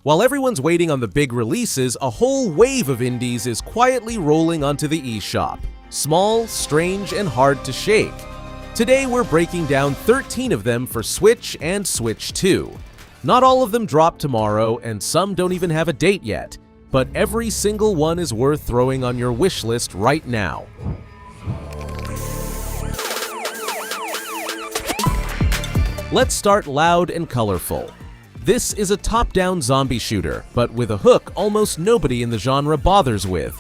While everyone's waiting on the big releases, a whole wave of indies is quietly rolling onto the eShop. Small, strange, and hard to shake. Today we're breaking down 13 of them for Switch and Switch 2. Not all of them drop tomorrow, and some don't even have a date yet, but every single one is worth throwing on your wish list right now. Let's start loud and colorful. This is a top-down zombie shooter, but with a hook almost nobody in the genre bothers with.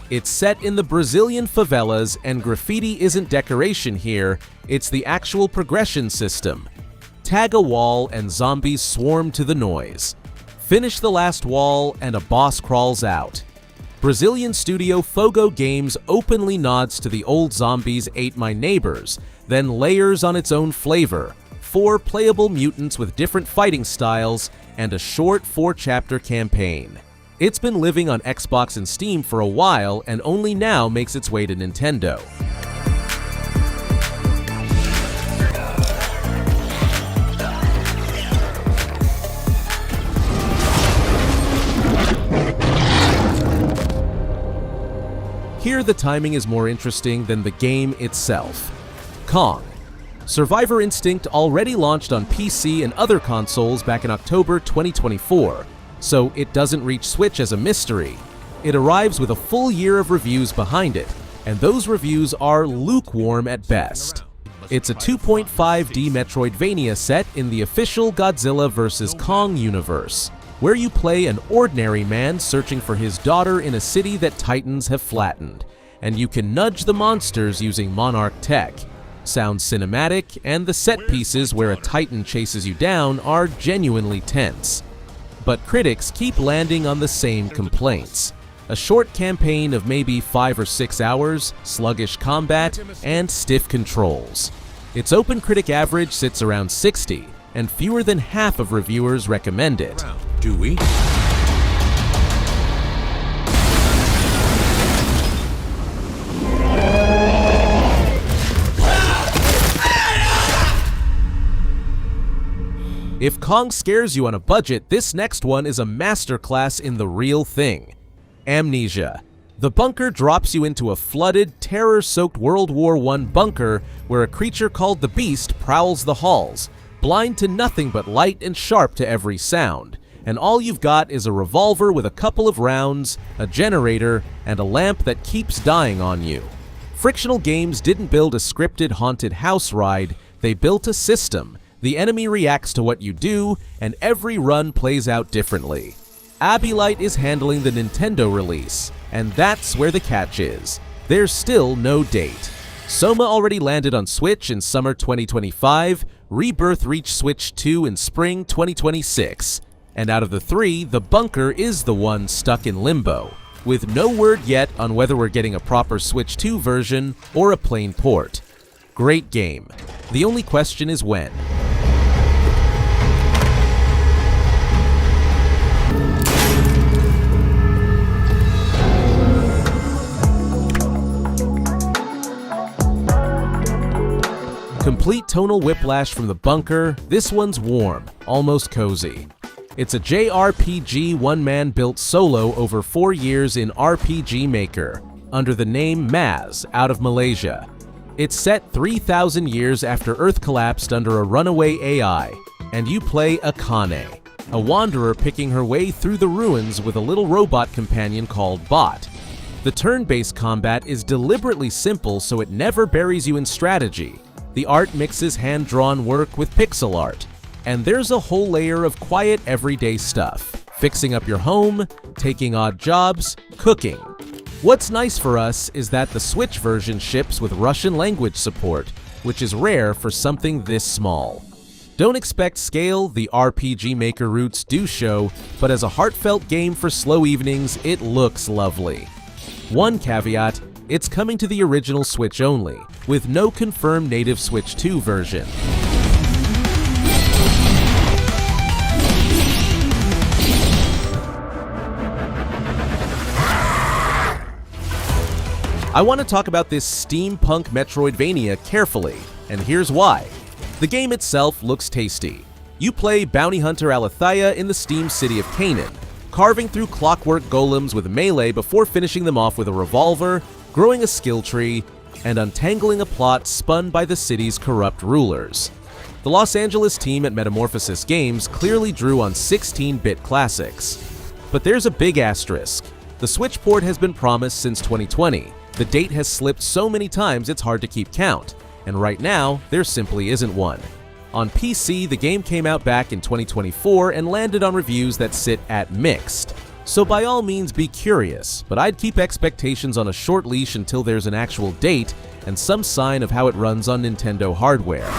It's set in the Brazilian favelas, and graffiti isn't decoration here, it's the actual progression system. Tag a wall and zombies swarm to the noise. Finish the last wall and a boss crawls out. Brazilian studio Fogo Games openly nods to the old Zombies Ate My Neighbors, then layers on its own flavor. 4 playable mutants with different fighting styles, and a short 4-chapter campaign. It's been living on Xbox and Steam for a while and only now makes its way to Nintendo. Here the timing is more interesting than the game itself. Kong. Survivor Instinct already launched on PC and other consoles back in October 2024, so it doesn't reach Switch as a mystery. It arrives with a full year of reviews behind it, and those reviews are lukewarm at best. It's a 2.5D Metroidvania set in the official Godzilla vs. Kong universe, where you play an ordinary man searching for his daughter in a city that Titans have flattened, and you can nudge the monsters using Monarch tech. Sounds cinematic, and the set pieces where a Titan chases you down are genuinely tense. But critics keep landing on the same complaints. A short campaign of maybe 5 or 6 hours, sluggish combat, and stiff controls. Its OpenCritic average sits around 60, and fewer than half of reviewers recommend it. Do we? If Kong scares you on a budget, this next one is a masterclass in the real thing. Amnesia. The bunker drops you into a flooded, terror-soaked World War I bunker where a creature called the Beast prowls the halls, blind to nothing but light and sharp to every sound, and all you've got is a revolver with a couple of rounds, a generator, and a lamp that keeps dying on you. Frictional Games didn't build a scripted haunted house ride, they built a system. The enemy reacts to what you do, and every run plays out differently. Abilite is handling the Nintendo release, and that's where the catch is. There's still no date. Soma already landed on Switch in summer 2025, Rebirth reached Switch 2 in spring 2026, and out of the 3, the bunker is the one stuck in limbo, with no word yet on whether we're getting a proper Switch 2 version or a plain port. Great game. The only question is when. Complete tonal whiplash from the bunker, this one's warm, almost cozy. It's a JRPG one-man built solo over 4 years in RPG Maker, under the name Maz, out of Malaysia. It's set 3,000 years after Earth collapsed under a runaway AI, and you play Akane, a wanderer picking her way through the ruins with a little robot companion called Bot. The turn-based combat is deliberately simple so it never buries you in strategy. The art mixes hand-drawn work with pixel art, and there's a whole layer of quiet everyday stuff. Fixing up your home, taking odd jobs, cooking. What's nice for us is that the Switch version ships with Russian language support, which is rare for something this small. Don't expect scale, the RPG Maker roots do show, but as a heartfelt game for slow evenings, it looks lovely. One caveat, it's coming to the original Switch only, with no confirmed native Switch 2 version. I want to talk about this steampunk Metroidvania carefully, and here's why. The game itself looks tasty. You play bounty hunter Alethea in the steam city of Canaan, carving through clockwork golems with melee before finishing them off with a revolver, growing a skill tree, and untangling a plot spun by the city's corrupt rulers. The Los Angeles team at Metamorphosis Games clearly drew on 16-bit classics. But there's a big asterisk. The Switch port has been promised since 2020. The date has slipped so many times it's hard to keep count, and right now, there simply isn't one. On PC, the game came out back in 2024 and landed on reviews that sit at mixed. So by all means be curious, but I'd keep expectations on a short leash until there's an actual date and some sign of how it runs on Nintendo hardware.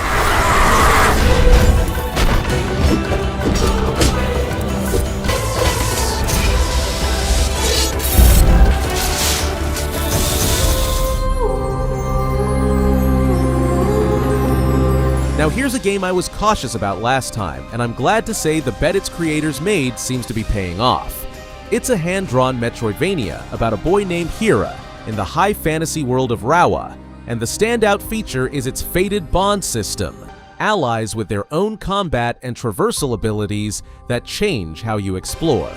Now here's a game I was cautious about last time, and I'm glad to say the bet its creators made seems to be paying off. It's a hand-drawn Metroidvania about a boy named Hira in the high fantasy world of Rawa, and the standout feature is its fated bond system, allies with their own combat and traversal abilities that change how you explore.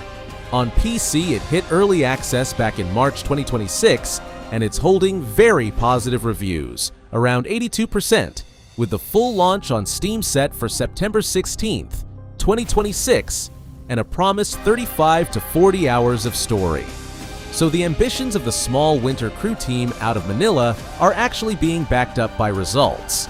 On PC, it hit early access back in March 2026, and it's holding very positive reviews, around 82%, with the full launch on Steam set for September 16th, 2026, and a promised 35 to 40 hours of story. So the ambitions of the small winter crew team out of Manila are actually being backed up by results.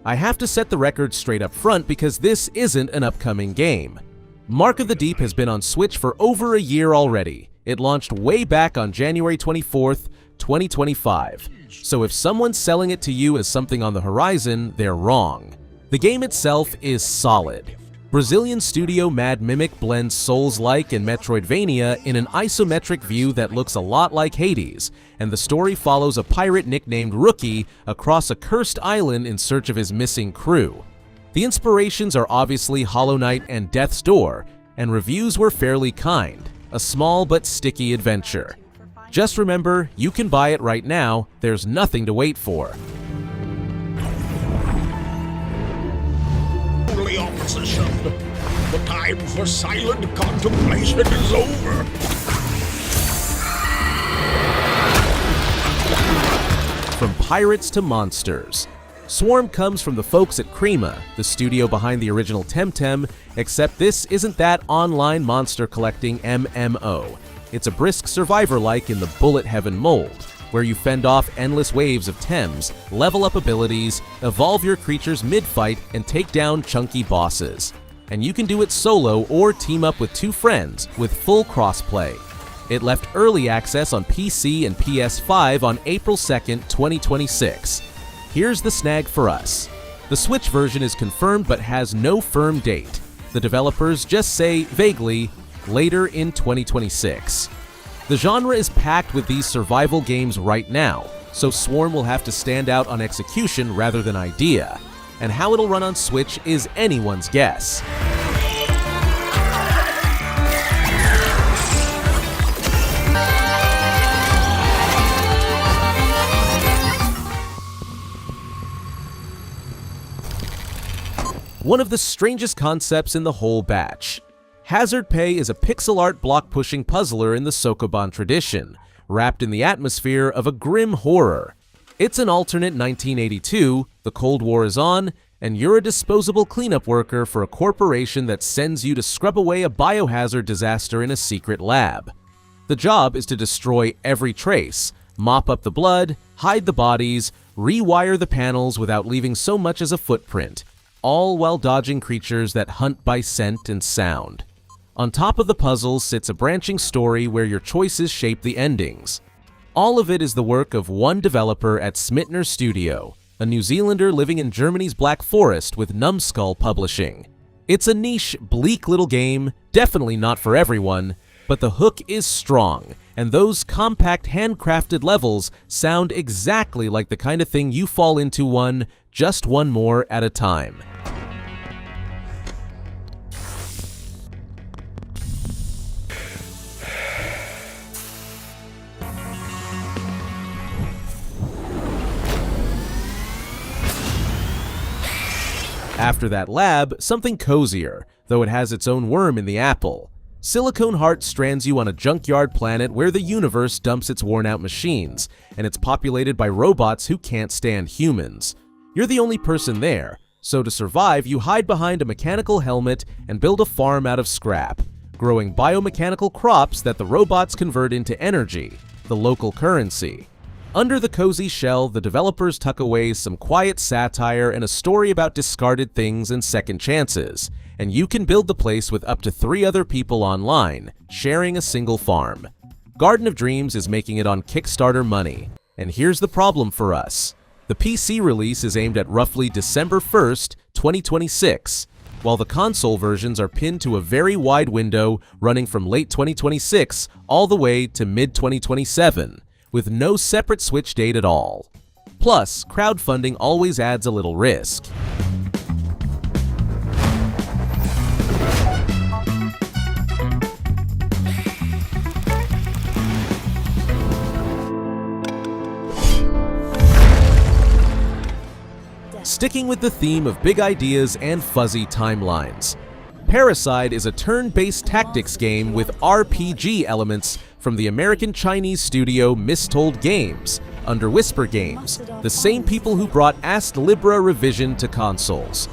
I have to set the record straight up front because this isn't an upcoming game. Mark of the Deep has been on Switch for over a year already. It launched way back on January 24th, 2025. So if someone's selling it to you as something on the horizon, they're wrong. The game itself is solid. Brazilian studio Mad Mimic blends Souls-like and Metroidvania in an isometric view that looks a lot like Hades, and the story follows a pirate nicknamed Rookie across a cursed island in search of his missing crew. The inspirations are obviously Hollow Knight and Death's Door, and reviews were fairly kind. A small but sticky adventure. Just remember, you can buy it right now, there's nothing to wait for. Holy opposition! The time for silent contemplation is over! From pirates to monsters. Swarm comes from the folks at Crema, the studio behind the original Temtem, except this isn't that online monster collecting MMO. It's a brisk survivor-like in the bullet heaven mold, where you fend off endless waves of Tems, level up abilities, evolve your creatures mid-fight, and take down chunky bosses. And you can do it solo or team up with two friends with full crossplay. It left early access on PC and PS5 on April 2nd, 2026. Here's the snag for us. The Switch version is confirmed but has no firm date. The developers just say, vaguely, later in 2026. The genre is packed with these survival games right now, so Swarm will have to stand out on execution rather than idea. And how it'll run on Switch is anyone's guess. One of the strangest concepts in the whole batch. Hazard Pay is a pixel art block-pushing puzzler in the Sokoban tradition, wrapped in the atmosphere of a grim horror. It's an alternate 1982, the Cold War is on, and you're a disposable cleanup worker for a corporation that sends you to scrub away a biohazard disaster in a secret lab. The job is to destroy every trace, mop up the blood, hide the bodies, rewire the panels without leaving so much as a footprint, all while dodging creatures that hunt by scent and sound. On top of the puzzle sits a branching story where your choices shape the endings. All of it is the work of one developer at Smitner Studio, a New Zealander living in Germany's Black Forest with Numbskull Publishing. It's a niche, bleak little game, definitely not for everyone, but the hook is strong, and those compact handcrafted levels sound exactly like the kind of thing you fall into just one more at a time. After that lab, something cozier, though it has its own worm in the apple. Silicone Heart strands you on a junkyard planet where the universe dumps its worn-out machines, and it's populated by robots who can't stand humans. You're the only person there, so to survive, you hide behind a mechanical helmet and build a farm out of scrap, growing biomechanical crops that the robots convert into energy, the local currency. Under the cozy shell, the developers tuck away some quiet satire and a story about discarded things and second chances, and you can build the place with up to 3 other people online, sharing a single farm. Garden of Dreams is making it on Kickstarter money, and here's the problem for us. The PC release is aimed at roughly December 1st, 2026, while the console versions are pinned to a very wide window running from late 2026 all the way to mid-2027, with no separate Switch date at all. Plus, crowdfunding always adds a little risk. Sticking with the theme of big ideas and fuzzy timelines, Paraside is a turn-based tactics game with RPG elements from the American-Chinese studio Mistold Games, under Whisper Games, the same people who brought Ast Libra Revision to consoles.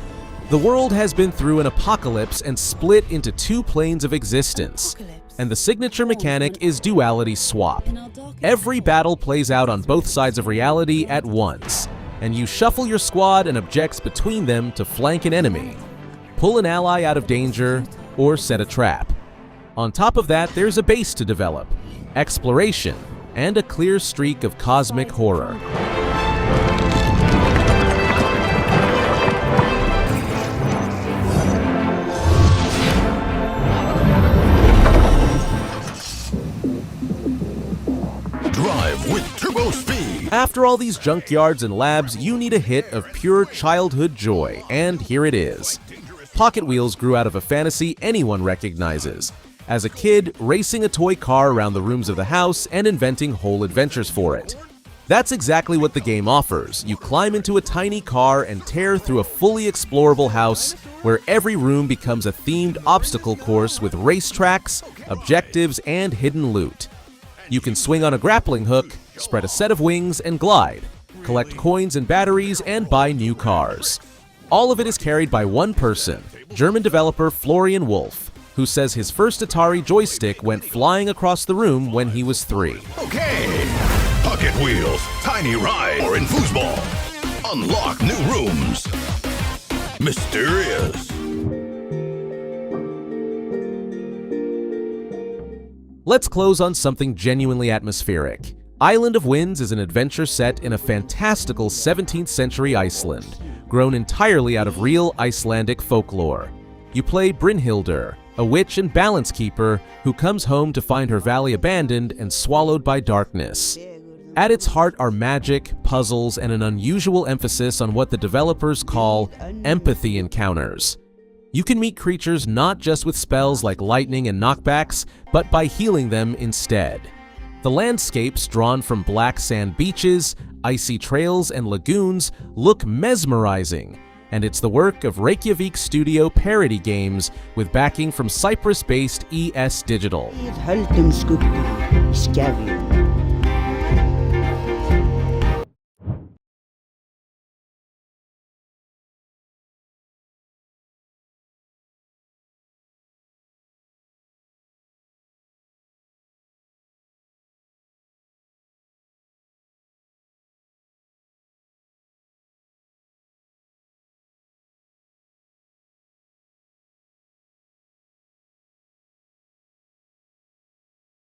The world has been through an apocalypse and split into 2 planes of existence, and the signature mechanic is Duality Swap. Every battle plays out on both sides of reality at once, and you shuffle your squad and objects between them to flank an enemy, pull an ally out of danger, or set a trap. On top of that, there's a base to develop, exploration, and a clear streak of cosmic horror. Drive with turbo speed. After all these junkyards and labs, you need a hit of pure childhood joy, and here it is. Pocket Wheels grew out of a fantasy anyone recognizes. As a kid, racing a toy car around the rooms of the house and inventing whole adventures for it. That's exactly what the game offers. You climb into a tiny car and tear through a fully explorable house where every room becomes a themed obstacle course with racetracks, objectives, and hidden loot. You can swing on a grappling hook, spread a set of wings, and glide, collect coins and batteries, and buy new cars. All of it is carried by one person, German developer Florian Wolf, who says his first Atari joystick went flying across the room when he was 3. Okay. Pocket Wheels, tiny ride, or in foosball. Unlock new rooms. Mysterious. Let's close on something genuinely atmospheric. Island of Winds is an adventure set in a fantastical 17th century Iceland, grown entirely out of real Icelandic folklore. You play Brynhildr, a witch and balance keeper who comes home to find her valley abandoned and swallowed by darkness. At its heart are magic, puzzles, and an unusual emphasis on what the developers call empathy encounters. You can meet creatures not just with spells like lightning and knockbacks, but by healing them instead. The landscapes, drawn from black sand beaches, icy trails, and lagoons, look mesmerizing, and it's the work of Reykjavik studio Parody Games with backing from Cyprus-based ES Digital. Höldum skugga í skefjum.